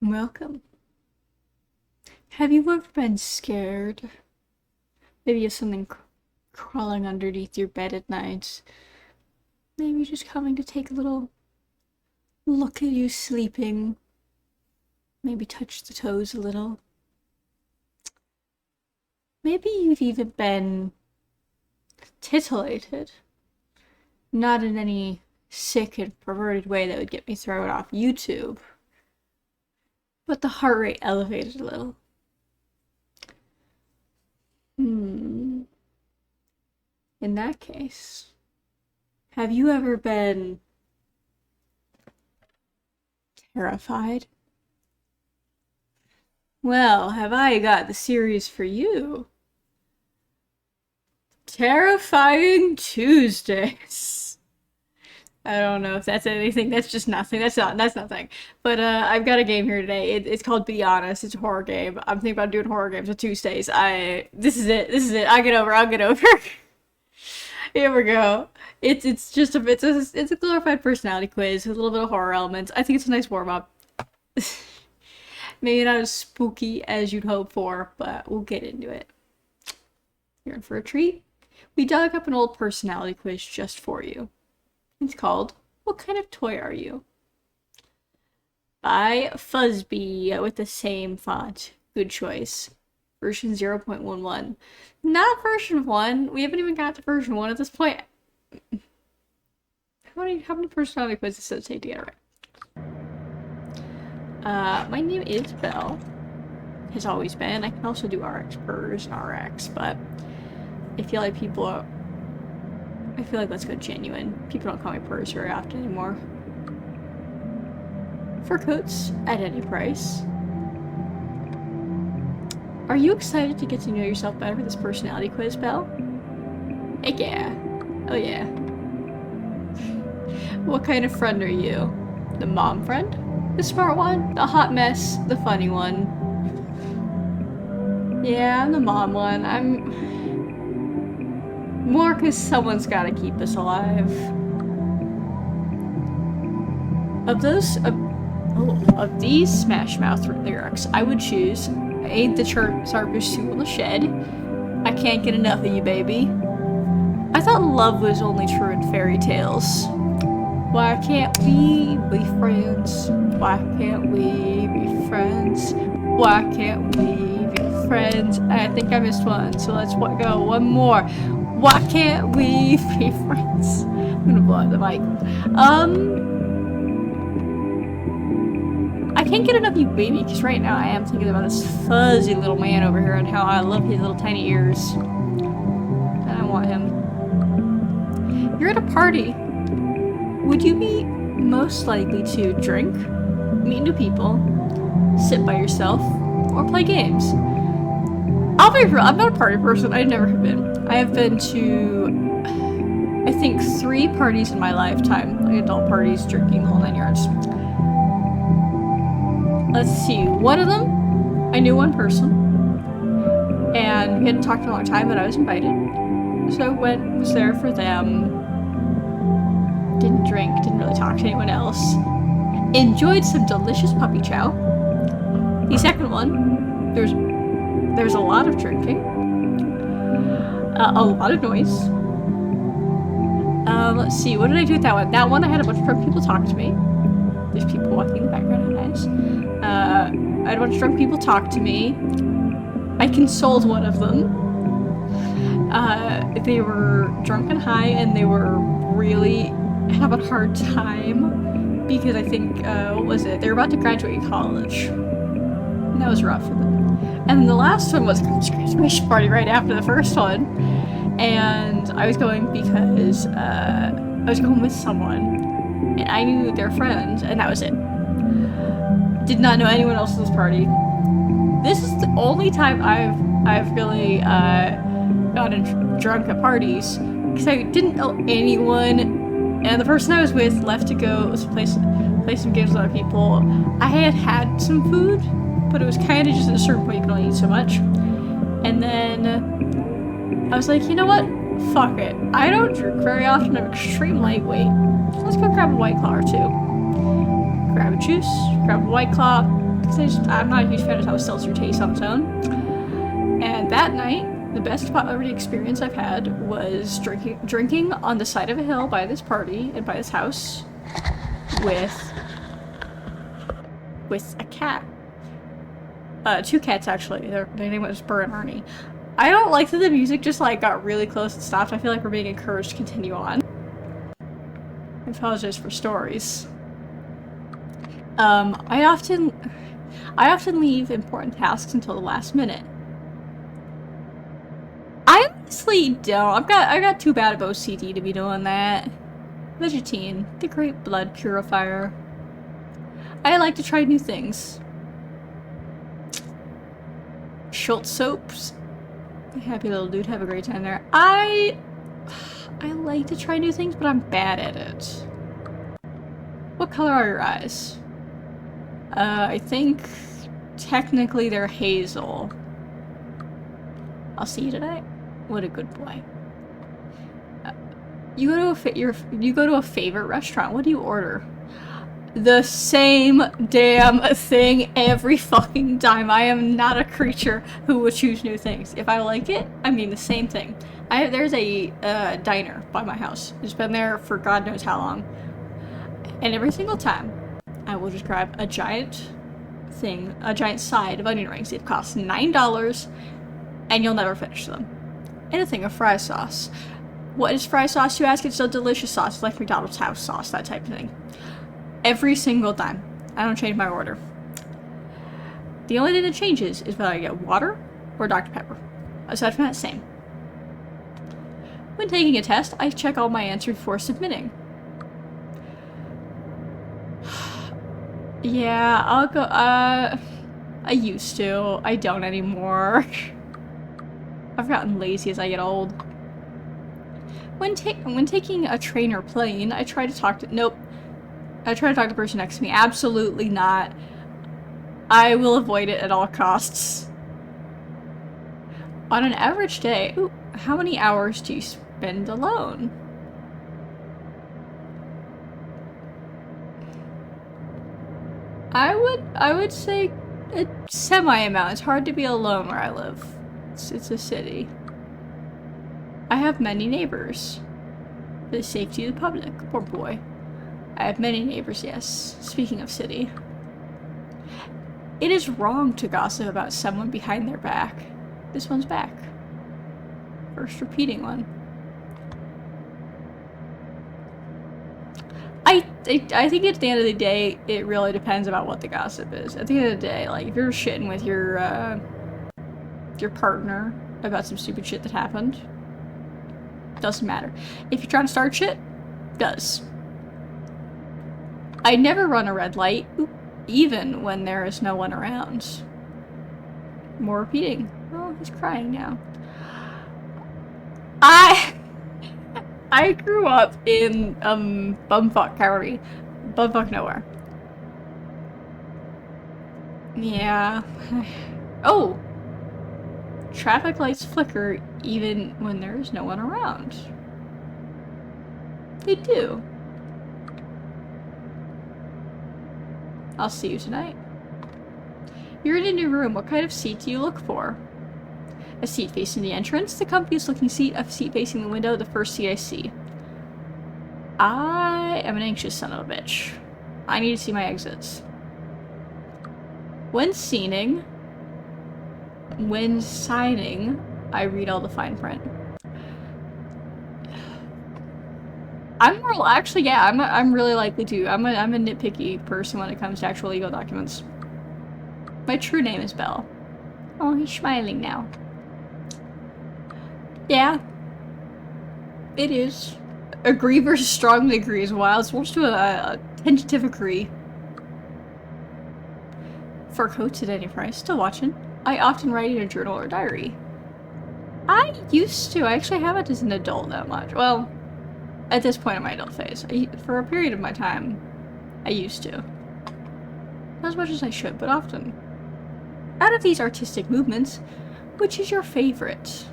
Welcome. Have you ever been scared? Maybe you have something crawling underneath your bed at night. Maybe just coming to take a little look at you sleeping. Maybe touch the toes a little. Maybe you've even been titillated. Not in any sick and perverted way that would get me thrown off YouTube. But the heart rate elevated a little. In that case, have you ever been terrified? Well, have I got the series for you? Terrifying Tuesdays. I don't know if that's anything. That's just nothing. That's nothing. But I've got a game here today. It's called Be Honest. It's a horror game. I'm thinking about doing horror games on Tuesdays. This is it. I'll get over. Here we go. It's a glorified personality quiz with a little bit of horror elements. I think it's a nice warm up. Maybe not as spooky as you'd hope for, but we'll get into it. You're in for a treat. We dug up an old personality quiz just for you. It's called What Kind of Toy Are You? By Fuzzbee with the same font. Good choice. Version 0.11. Not version 1. We haven't even got to version 1 at this point. How many personality quizzes does it take to get it right? My name is Belle. Has always been. I can also do RX PERS and RX, but I feel like that's good genuine. People don't call me PERS very often anymore. Fur coats at any price. Are you excited to get to know yourself better for this personality quiz, Belle? Heck yeah. Oh yeah. What kind of friend are you? The mom friend? The smart one? The hot mess? The funny one? Yeah, I'm the mom one. I'm more because someone's gotta keep us alive. Of these Smash Mouth lyrics, I would choose I ain't the sharpest tool in the shed. I can't get enough of you, baby. I thought love was only true in fairy tales. Why can't we be friends? Why can't we be friends? Why can't we be friends? I think I missed one, so let's go one more. Why can't we be friends? I'm gonna blow out the mic. I can't get enough of you, baby, because right now I am thinking about this fuzzy little man over here and how I love his little tiny ears. And I want him. You're at a party. Would you be most likely to drink, meet new people, sit by yourself, or play games? I'll be real, I'm not a party person. I never have been. I have been to, I think, 3 parties in my lifetime. Like adult parties, drinking, the whole 9 yards. Let's see, one of them, I knew one person. And we hadn't talked in a long time, but I was invited. So I was there for them. Didn't drink, didn't really talk to anyone else. Enjoyed some delicious puppy chow. The second one, there's a lot of drinking. A lot of noise. Let's see, what did I do with that one? That one I had a bunch of drunk people talk to me. There's people walking in the background, nice. I had a bunch of drunk people talk to me. I consoled one of them. They were drunk and high, and they were really having a hard time because I think, what was it? They were about to graduate college. And that was rough for them. And the last one was a graduation party right after the first one. And I was going because I was going with someone. And I knew their friends, and that was it. Did not know anyone else at this party. This is the only time I've really gotten drunk at parties because I didn't know anyone, and the person I was with left to go play some games with other people. I had some food, but it was kind of just at a certain point you can only eat so much. And then I was like, you know what? Fuck it. I don't drink very often. I'm extreme lightweight. So let's go grab a White Claw or two. Grab a juice, grab a White Claw, because I'm not a huge fan of how seltzer tastes on its own. And that night, the best party experience I've had was drinking on the side of a hill by this party and by this house with a cat. 2 cats actually. Their name was Burr and Arnie. I don't like that the music just like got really close and stopped. I feel like we're being encouraged to continue on. I apologize for stories. I often leave important tasks until the last minute. I honestly don't. I got too bad of OCD to be doing that. Vegetine, the great blood purifier. I like to try new things. Schultz soaps. Happy little dude, have a great time there. I like to try new things, but I'm bad at it. What color are your eyes? I think technically they're hazel. I'll see you tonight. What a good boy. You go to a favorite restaurant. What do you order? The same damn thing every fucking time. I am not a creature who will choose new things. If I like it, I mean the same thing. There's a diner by my house. It's been there for God knows how long. And every single time, I will just grab a giant side of onion rings. It costs $9, and you'll never finish them. And a thing of fry sauce. What is fry sauce, you ask? It's a delicious sauce. It's like McDonald's house sauce, that type of thing. Every single time. I don't change my order. The only thing that changes is whether I get water or Dr. Pepper. Aside from that, same. When taking a test, I check all my answers before submitting. Yeah, I'll go, I used to. I don't anymore. I've gotten lazy as I get old. When taking a train or plane, I try to talk to- nope. I try to talk to the person next to me. Absolutely not. I will avoid it at all costs. On an average day, ooh, how many hours do you spend alone? I would say a semi amount. It's hard to be alone where I live. It's a city. I have many neighbors. For the safety of the public. Poor boy. I have many neighbors, yes. Speaking of city. It is wrong to gossip about someone behind their back. This one's back. First repeating one. I think at the end of the day, it really depends about what the gossip is. At the end of the day, like, if you're shitting with your partner about some stupid shit that happened, doesn't matter. If you're trying to start shit, does. I never run a red light, even when there is no one around. More repeating. Oh, he's crying now. I grew up in, bumfuck county. Bumfuck nowhere. Yeah. Oh! Traffic lights flicker even when there is no one around. They do. I'll see you tonight. You're in a new room. What kind of seat do you look for? A seat facing the entrance, the comfiest looking seat, a seat facing the window, the first seat I see. I am an anxious son of a bitch. I need to see my exits. When signing, I read all the fine print. I'm really likely to. I'm a nitpicky person when it comes to actual legal documents. My true name is Belle. Oh, he's smiling now. Yeah. It is. Agree versus strongly agree is wild, so we'll just do a tentative agree. Fur coats at any price. Still watching. I often write in a journal or diary. I used to. I actually haven't as an adult that much. Well, at this point in my adult phase. For a period of my time, I used to. Not as much as I should, but often. Out of these artistic movements, which is your favorite?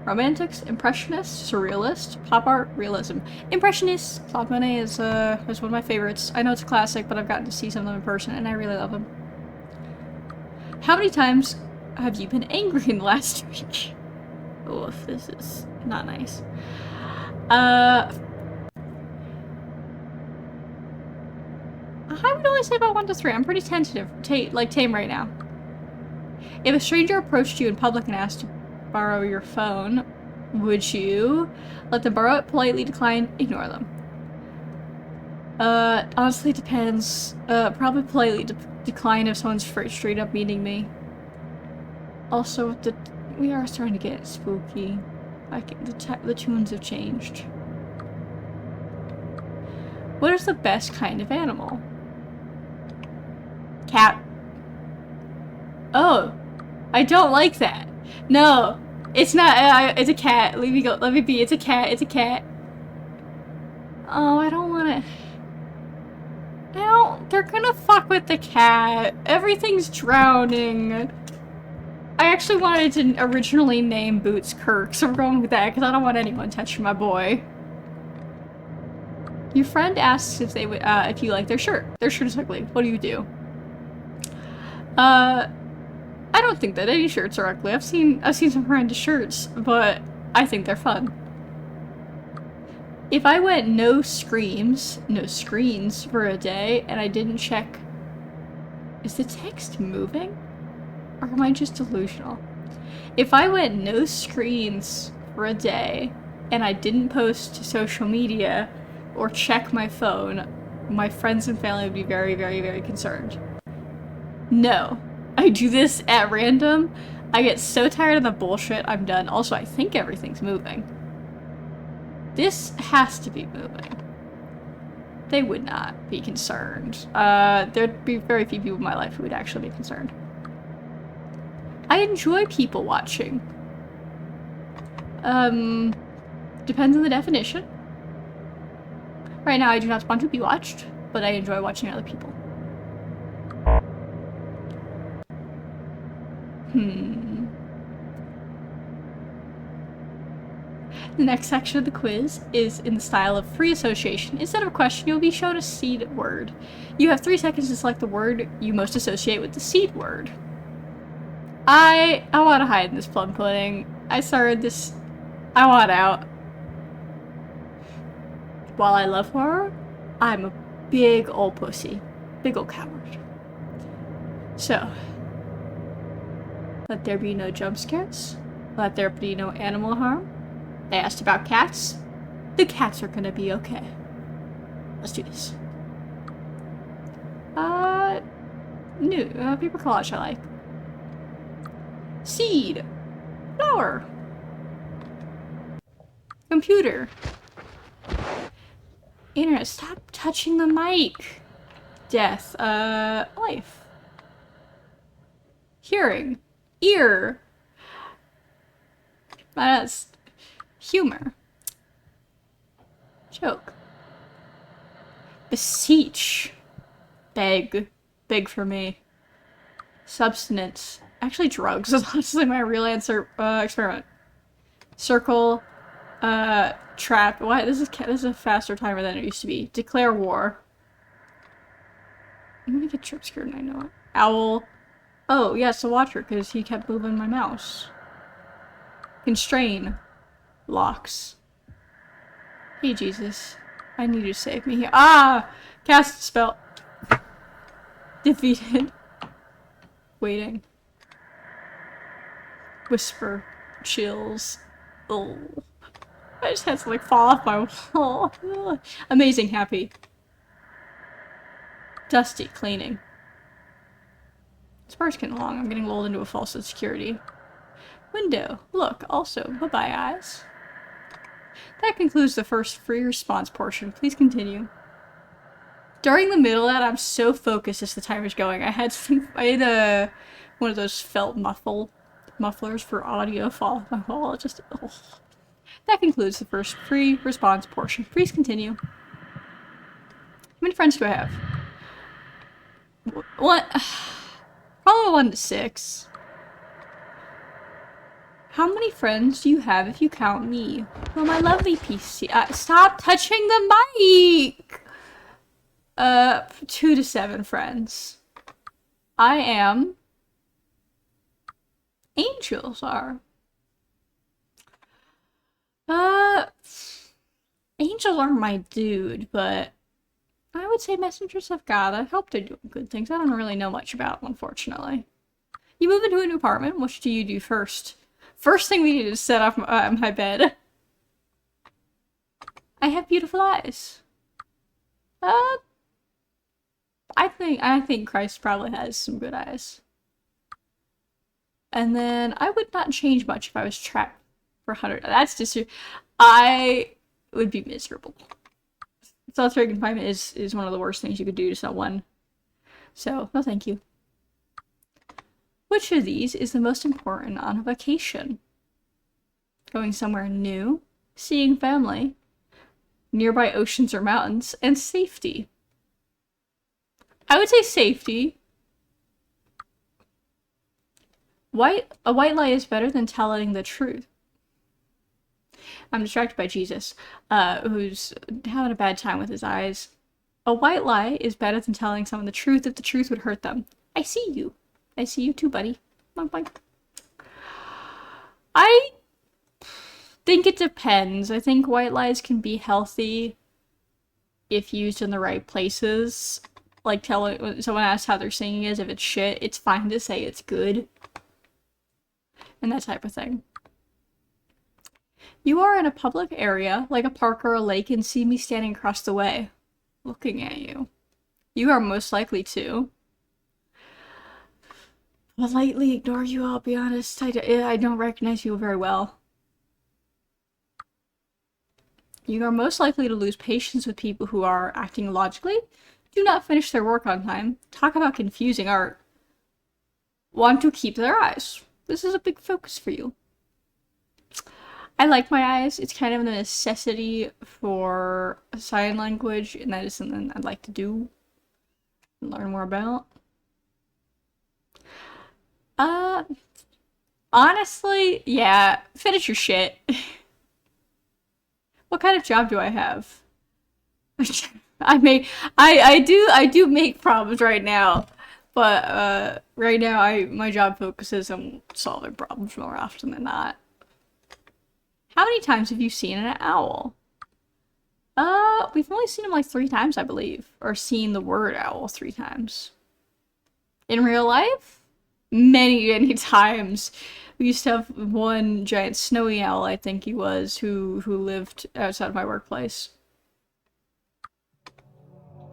Romantics, Impressionists, Surrealist, Pop Art, Realism. Impressionists, Claude Monet is one of my favorites. I know it's a classic, but I've gotten to see some of them in person, and I really love them. How many times have you been angry in the last week? Oof, this is not nice. I would only say about 1 to 3. I'm pretty tentative, tame right now. If a stranger approached you in public and asked to borrow your phone, would you let them borrow it, politely decline, ignore them? Honestly, depends. Probably politely decline if someone's straight up meeting me. Also, we are starting to get spooky. The tunes have changed. What is the best kind of animal? Cat. Oh, I don't like that. No, it's not. It's a cat. Let me go. Let me be. It's a cat. It's a cat. Oh, I don't want to. They're gonna fuck with the cat. Everything's drowning. I actually wanted to originally name Boots Kirk, so we're going with that because I don't want anyone touching my boy. Your friend asks if they would, if you like their shirt. Their shirt is ugly. What do you do? I don't think that any shirts are ugly. I've seen some horrendous shirts, but I think they're fun. If I went no screens for a day and I didn't check, is the text moving? Or am I just delusional? If I went no screens for a day and I didn't post to social media or check my phone, my friends and family would be very, very, very concerned. No. I do this at random. I get so tired of the bullshit, I'm done. Also, I think everything's moving. This has to be moving. They would not be concerned. There'd be very few people in my life who would actually be concerned. I enjoy people watching. Depends on the definition. Right now, I do not want to be watched, but I enjoy watching other people. The next section of the quiz is in the style of free association. Instead of a question, you'll be shown a seed word. You have 3 seconds to select the word you most associate with the seed word. I want to hide in this plum pudding. I started this. I want out. While I love horror, I'm a big old pussy. Big old coward. So, let there be no jump scares. Let there be no animal harm. They asked about cats. The cats are gonna be okay. Let's do this. New paper collage I like. Seed. Flower. Computer. Internet. Stop touching the mic. Death. Life. Hearing. Ear. That's humor. Joke. Beseech. Beg. Beg for me. Substance. Actually, drugs is honestly my real answer. Experiment. Circle. Trap. What? This is a faster timer than it used to be. Declare war. I'm gonna get trip scared and I know it. Owl. Oh, yeah, it's the watcher, because he kept moving my mouse. Constrain. Locks. Hey, Jesus. I need you to save me here. Ah! Cast spell. Defeated. Waiting. Whisper. Chills. Oh. I just had to, like, fall off my wall. Amazing happy. Dusty. Cleaning. This part's getting long. I'm getting lulled into a false sense of security. Window. Look. Also. Bye-bye, eyes. That concludes the first free response portion. Please continue. During the middle of that, I'm so focused as the timer's going. I had one of those felt mufflers for audio fall off my wall. It just... Oh. That concludes the first free response portion. Please continue. How many friends do I have? What? Probably 1 to 6. How many friends do you have if you count me? Well, my lovely PC. Stop touching the mic! 2 to 7 friends. I am Angels are. Uh, angels aren't my dude, but I would say messengers of God. I hope they're doing good things. I don't really know much about them, unfortunately. You move into a new apartment. What do you do first? First thing we need is set up my bed. I have beautiful eyes. I think Christ probably has some good eyes. And then I would not change much if I was trapped for 100. That's just I would be miserable. Solitary confinement is one of the worst things you could do to someone. So, no thank you. Which of these is the most important on a vacation? Going somewhere new, seeing family, nearby oceans or mountains, and safety. I would say safety. A white lie is better than telling the truth. I'm distracted by Jesus, who's having a bad time with his eyes. A white lie is better than telling someone the truth if the truth would hurt them. I see you. I see you too, buddy. Boink, boink. I think it depends. I think white lies can be healthy if used in the right places. Like, when someone asks how their singing is, if it's shit, it's fine to say it's good. And that type of thing. You are in a public area, like a park or a lake, and see me standing across the way, looking at you. You are most likely to politely ignore you, I'll be honest. I don't recognize you very well. You are most likely to lose patience with people who are acting logically, do not finish their work on time, talk about confusing art, want to keep their eyes. This is a big focus for you. I like my eyes. It's kind of a necessity for sign language, and that is something I'd like to do and learn more about. Honestly, yeah, finish your shit. What kind of job do I have? I do make problems right now, but right now my job focuses on solving problems more often than not. How many times have you seen an owl? We've only seen him like 3 times, I believe, or seen the word owl 3 times. In real life? Many times. We used to have one giant snowy owl, I think he was, who lived outside of my workplace.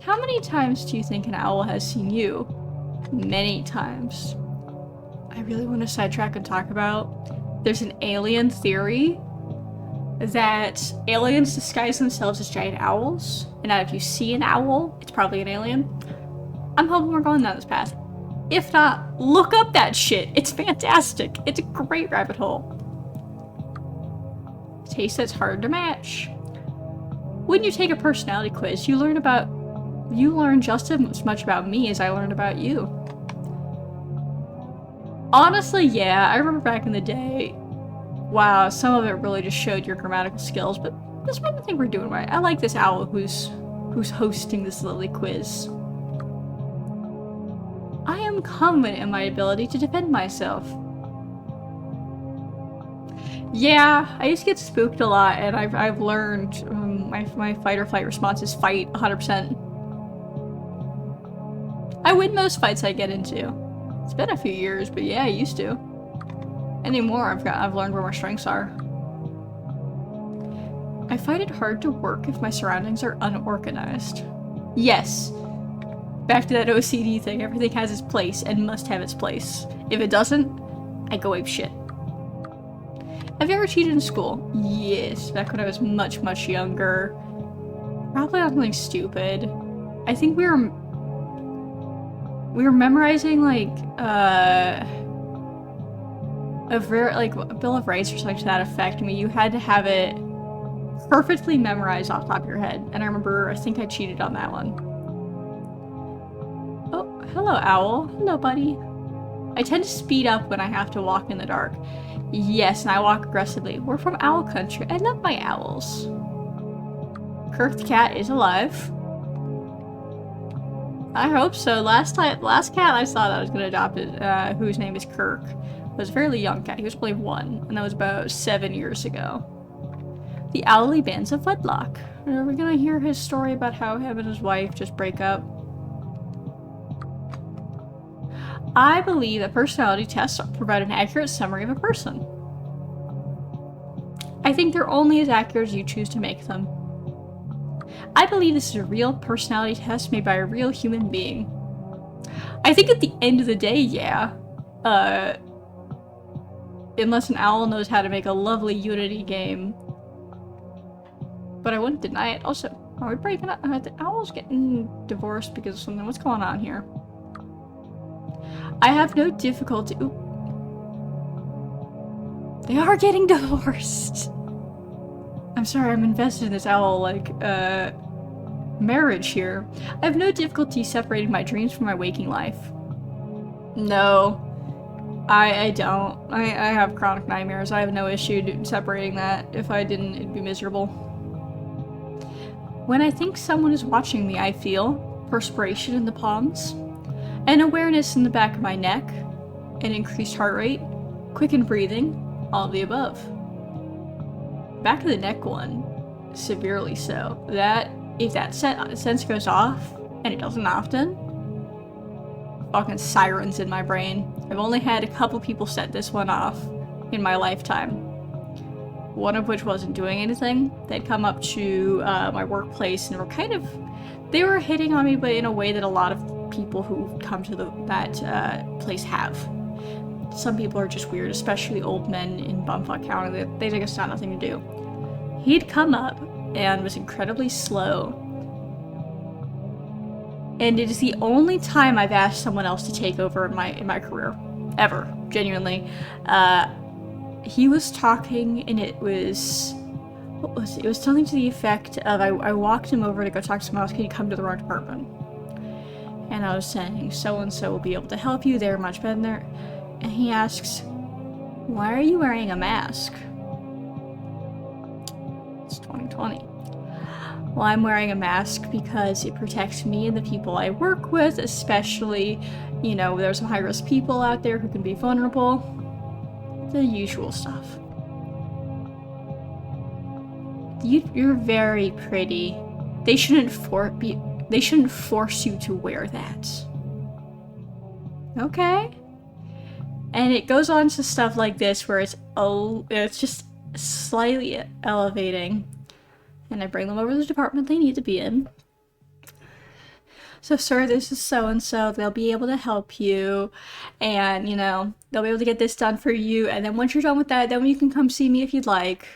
How many times do you think an owl has seen you? Many times. I really want to sidetrack and talk about, there's an alien theory that aliens disguise themselves as giant owls, and that if you see an owl, it's probably an alien. I'm hoping we're going down this path. If not, look up that shit. It's fantastic. It's a great rabbit hole. Taste that's hard to match. When you take a personality quiz, you learn just as much about me as I learned about you. Honestly, yeah, I remember back in the day, wow, some of it really just showed your grammatical skills, but this one I think we're doing right. I like this owl who's hosting this lovely quiz. I am confident in my ability to defend myself. Yeah, I used to get spooked a lot, and I've learned my fight or flight response is fight 100%. I win most fights I get into. It's been a few years, but yeah, I used to. Anymore, I've learned where my strengths are. I find it hard to work if my surroundings are unorganized. Yes. Back to that OCD thing, everything has its place and must have its place. If it doesn't, I go ape shit. Have you ever cheated in school? Yes, back when I was much younger. Probably on something stupid. I think we were memorizing like a Bill of Rights or something to that effect. I mean, you had to have it perfectly memorized off the top of your head. And I think I cheated on that one. Oh, hello, owl. Hello, buddy. I tend to speed up when I have to walk in the dark. Yes, and I walk aggressively. We're from owl country. I love my owls. Kirk the cat is alive. I hope so. Last cat I saw that I was gonna adopt it, whose name is Kirk, It was a fairly young cat. He was probably 1, and that was about 7 years ago. The Owly Bands of Wedlock. Are we gonna hear his story about how him and his wife just break up? I believe that personality tests provide an accurate summary of a person. I think they're only as accurate as you choose to make them. I believe this is a real personality test made by a real human being. I think at the end of the day, yeah. Unless an owl knows how to make a lovely Unity game. But I wouldn't deny it. Also, are we breaking up? Are the owls getting divorced because of something? What's going on here? I have no difficulty. Ooh. They are getting divorced. I'm sorry, I'm invested in this owl, like, marriage here. I have no difficulty separating my dreams from my waking life. No. I don't. I have chronic nightmares. I have no issue separating that. If I didn't, it'd be miserable. When I think someone is watching me, I feel perspiration in the palms, an awareness in the back of my neck, an increased heart rate, quickened breathing, all of the above. Back of the neck one, severely so. That, if that sense goes off, and it doesn't often, fucking sirens in my brain. I've only had a couple people set this one off in my lifetime. One of which wasn't doing anything. They'd come up to my workplace and they were hitting on me, but in a way that a lot of people who come to that place have. Some people are just weird, especially old men in Bumfuck County. They think it's not nothing to do. He'd come up and was incredibly slow. And it is the only time I've asked someone else to take over in my career. Ever. Genuinely. He was talking, and it was... What was it? It was something to the effect of, I walked him over to go talk to someone else, can you come to the wrong department? And I was saying, so-and-so will be able to help you, they're much better there. And he asks, why are you wearing a mask? It's 2020. Well, I'm wearing a mask because it protects me and the people I work with, especially, you know, there's some high-risk people out there who can be vulnerable. The usual stuff. You're very pretty. They shouldn't force you to wear that. Okay. And it goes on to stuff like this where it's just slightly elevating. And I bring them over to the department they need to be in. So, sir, this is so-and-so. They'll be able to help you. And, you know, they'll be able to get this done for you. And then once you're done with that, then you can come see me if you'd like.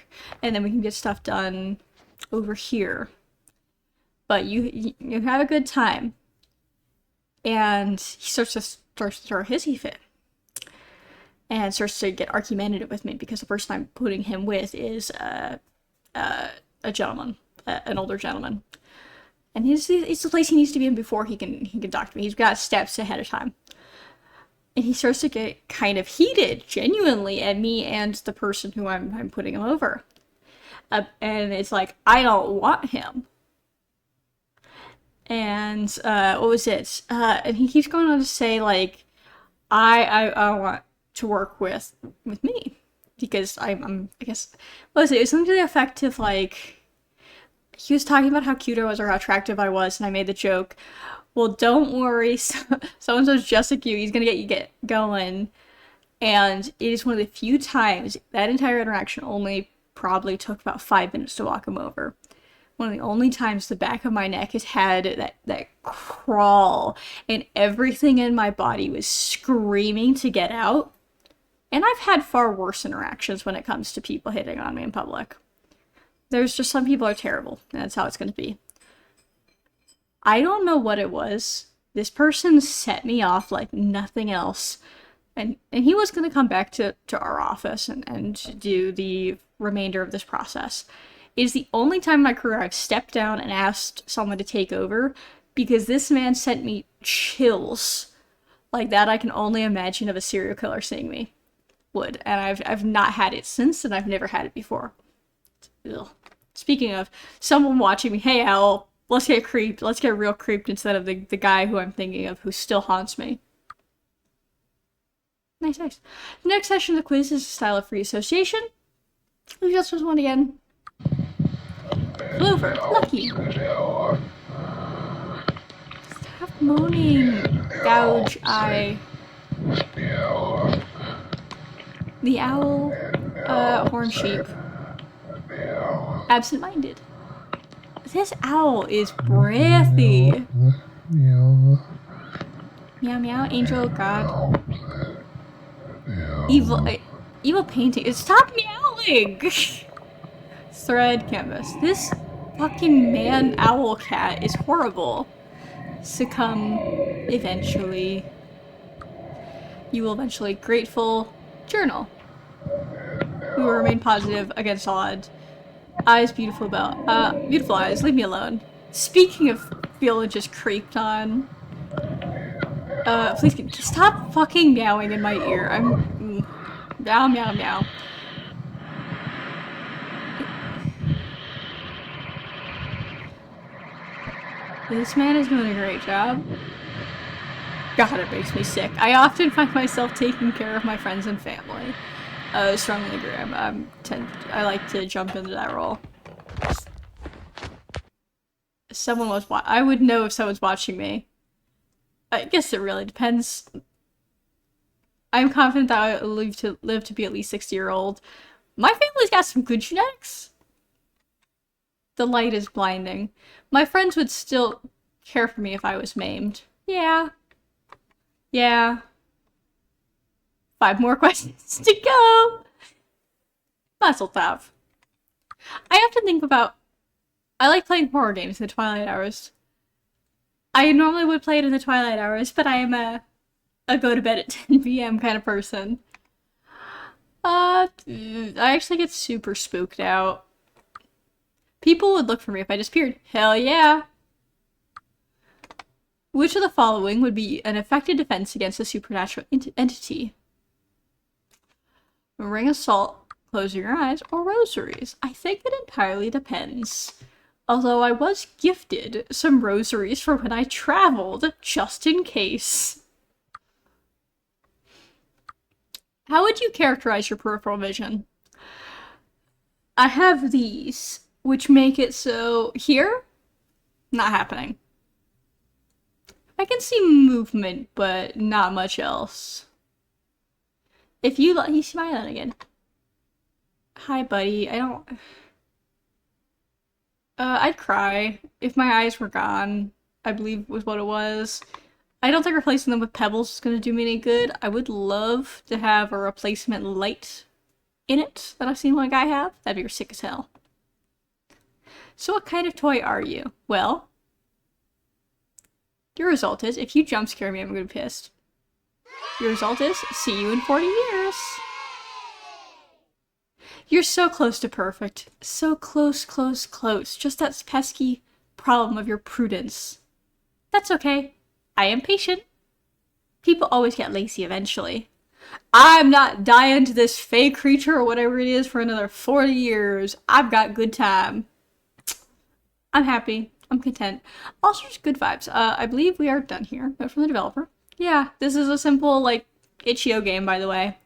And then we can get stuff done over here. But you have a good time. And he starts to throw a hissy fit. And starts to get argumentative with me because the person I'm putting him with is a gentleman, an older gentleman. And it's the place he needs to be in before he can talk to me. He's got steps ahead of time. And he starts to get kind of heated, genuinely, at me and the person who I'm putting him over. And it's like, I don't want him. And, what was it? And he keeps going on to say, like, I want to work with me. Because I guess, what was it? It was something to the effect of, like, he was talking about how cute I was or how attractive I was, and I made the joke, well, don't worry, so-and-so's just like you, he's gonna get going. And it is one of the few times, that entire interaction only probably took about 5 minutes to walk him over. One of the only times the back of my neck has had that crawl, and everything in my body was screaming to get out. And I've had far worse interactions when it comes to people hitting on me in public. There's just some people are terrible, and that's how it's going to be. I don't know what it was. This person set me off like nothing else. And he was going to come back to our office and do the remainder of this process. It is the only time in my career I've stepped down and asked someone to take over, because this man sent me chills like that I can only imagine of a serial killer seeing me would. And I've not had it since, and I've never had it before. Ugh. Speaking of someone watching me, hey Owl, let's get creeped. Let's get real creeped instead of the guy who I'm thinking of who still haunts me. Nice, nice. The next session of the quiz is a style of free association. Who just was one again? Clover. Lucky. Stop moaning. Gouge eye. The owl. Horn sheep. Absent-minded. This owl is breathy. Meow meow. Angel. God. Evil painting. Stop meowing! Thread canvas. This fucking man owl cat is horrible. Succumb eventually. You will eventually. Grateful. Journal. We will remain positive against all odds. Eyes beautiful about beautiful eyes, leave me alone. Speaking of feeling just creeped on. Please stop fucking meowing in my ear. I'm meow meow meow. This man is doing a great job. God, it makes me sick. I often find myself taking care of my friends and family. Strongly agree. I like to jump into that role. Someone was I would know if someone's watching me. I guess it really depends. I'm confident that I will live to be at least 60-year-old. My family's got some good genetics. The light is blinding. My friends would still care for me if I was maimed. Yeah. Yeah. 5 more questions to go! Mazel tov. I often think about... I like playing horror games in the twilight hours. I normally would play it in the twilight hours, but I am a go-to-bed at 10 p.m. kind of person. I actually get super spooked out. People would look for me if I disappeared. Hell yeah! Which of the following would be an effective defense against a supernatural entity? Ring of salt, closing your eyes, or rosaries? I think it entirely depends. Although I was gifted some rosaries for when I traveled, just in case. How would you characterize your peripheral vision? I have these, which make it so here, not happening. I can see movement, but not much else. If you he's smiling again. Hi, buddy. I'd cry if my eyes were gone, I believe was what it was. I don't think replacing them with pebbles is gonna do me any good. I would love to have a replacement light in it that I've seen one guy have. That'd be sick as hell. So what kind of toy are you? Well, your result is, if you jump scare me, I'm gonna be pissed. Your result is, see you in 40 years. You're so close to perfect. So close, close, close. Just that pesky problem of your prudence. That's okay. I am patient. People always get lazy eventually. I'm not dying to this fey creature or whatever it is for another 40 years. I've got good time. I'm happy. I'm content. Also, just good vibes. I believe we are done here. Note from the developer. Yeah, this is a simple, like, itch.io game, by the way.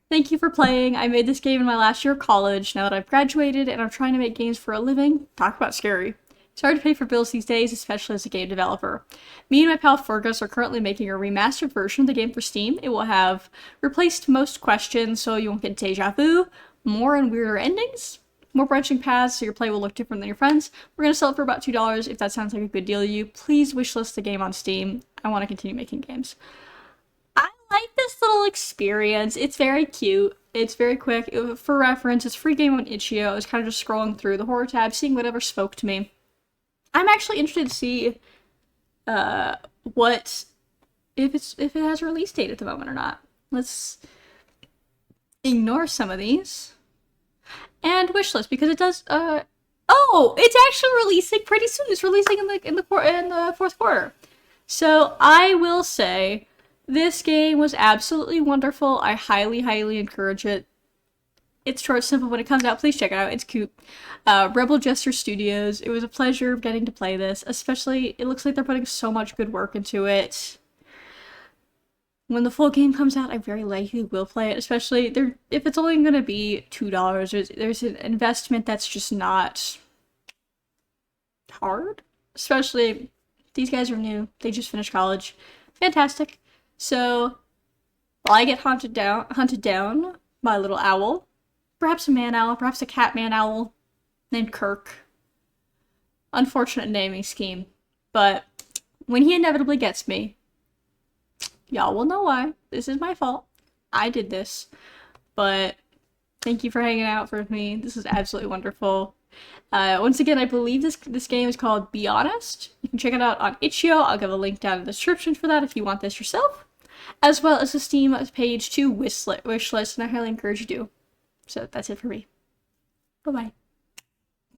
Thank you for playing. I made this game in my last year of college, now that I've graduated and I'm trying to make games for a living. Talk about scary. It's hard to pay for bills these days, especially as a game developer. Me and my pal Fergus are currently making a remastered version of the game for Steam. It will have replaced most questions, so you won't get deja vu, more and weirder endings, more branching paths, so your play will look different than your friends. We're going to sell it for about $2. If that sounds like a good deal to you, please wishlist the game on Steam. I want to continue making games. I like this little experience. It's very cute. It's very quick. For reference, it's a free game on itch.io. I was kind of just scrolling through the horror tab, seeing whatever spoke to me. I'm actually interested to see if it has a release date at the moment or not. Let's ignore some of these. And wishlist, because it does oh, it's actually releasing pretty soon. It's releasing in the fourth quarter. So I will say this game was absolutely wonderful. I highly, highly encourage it. It's short, simple. When it comes out, please check it out. It's cute. Rebel Jester Studios. It was a pleasure getting to play this. Especially, it looks like they're putting so much good work into it. when the full game comes out, I very likely will play it, especially if it's only going to be $2. There's an investment that's just not hard. Especially, these guys are new. They just finished college. Fantastic. So, while I get hunted down by a little owl, perhaps a man owl, perhaps a cat man owl named Kirk. Unfortunate naming scheme. But when he inevitably gets me, y'all will know why. This is my fault. I did this. But thank you for hanging out with me. This is absolutely wonderful. Once again, I believe this game is called Be Honest. You can check it out on itch.io. I'll give a link down in the description for that if you want this yourself. As well as the Steam page to wish list, and I highly encourage you to. So that's it for me. Bye-bye.